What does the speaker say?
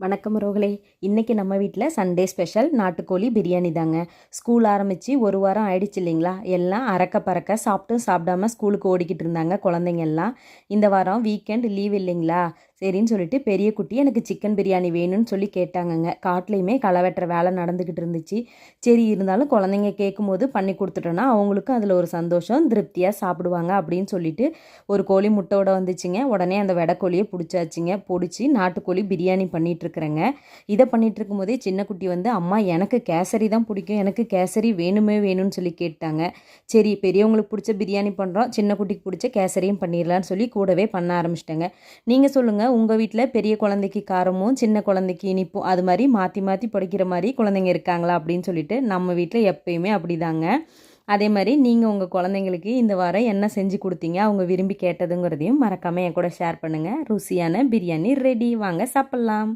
வணக்கம் ரோகளே. இன்றைக்கி நம்ம வீட்டில் சண்டே ஸ்பெஷல் நாட்டுக்கோழி பிரியாணி தாங்க. ஸ்கூல் ஆரம்பித்து ஒரு வாரம் ஆயிடுச்சு இல்லைங்களா? எல்லாம் அறக்க பறக்க சாப்பிட்டும் சாப்பிடாம ஸ்கூலுக்கு ஓடிக்கிட்டு இருந்தாங்க குழந்தைங்க எல்லாம். இந்த வாரம் வீக்கெண்ட் லீவ் இல்லைங்களா? சரின்னு சொல்லிட்டு பெரிய குட்டி எனக்கு சிக்கன் பிரியாணி வேணும்னு சொல்லி கேட்டாங்கங்க. காட்டிலையுமே களை வெட்டுற வேலை நடந்துக்கிட்டு இருந்துச்சு. சரி, இருந்தாலும் குழந்தைங்க கேட்கும்போது பண்ணி கொடுத்துட்டோன்னா அவங்களுக்கும் அதில் ஒரு சந்தோஷம், திருப்தியாக சாப்பிடுவாங்க அப்படின்னு சொல்லிட்டு ஒரு கோழி முட்டையோட வந்துச்சுங்க. உடனே அந்த வெடைக்கோழியை பிடிச்சாச்சுங்க. பிடிச்சி நாட்டுக்கோழி பிரியாணி பண்ணிகிட்ருக்குறேங்க. இதை பண்ணிகிட்ருக்கும் போதே சின்ன குட்டி வந்து, அம்மா எனக்கு கேசரி தான் பிடிக்கும், எனக்கு கேசரி வேணும்னு சொல்லி கேட்டாங்க. சரி, பெரியவங்களுக்கு பிடிச்ச பிரியாணி பண்ணுறோம், சின்ன குட்டிக்கு பிடிச்ச கேசரியும் பண்ணிடலான்னு சொல்லி கூடவே பண்ண ஆரம்பிச்சிட்டேங்க. நீங்கள் சொல்லுங்கள், உங்கள் வீட்டில் பெரிய குழந்தைக்கு காரமும் சின்ன குழந்தைக்கு இனிப்பும் அது மாதிரி மாற்றி மாற்றி படிக்கிற மாதிரி குழந்தைங்க இருக்காங்களா அப்படின்னு சொல்லிட்டு நம்ம வீட்டில் எப்பயுமே அப்படிதாங்க. அதே மாதிரி நீங்கள் உங்கள் குழந்தைங்களுக்கு இந்த வாரம் என்ன செஞ்சு கொடுத்தீங்க, அவங்க விரும்பி கேட்டதுங்கிறதையும் மறக்காமல் என் கூட ஷேர் பண்ணுங்கள். ருசியான பிரியாணி ரெடி, வாங்க சாப்பிட்லாம்.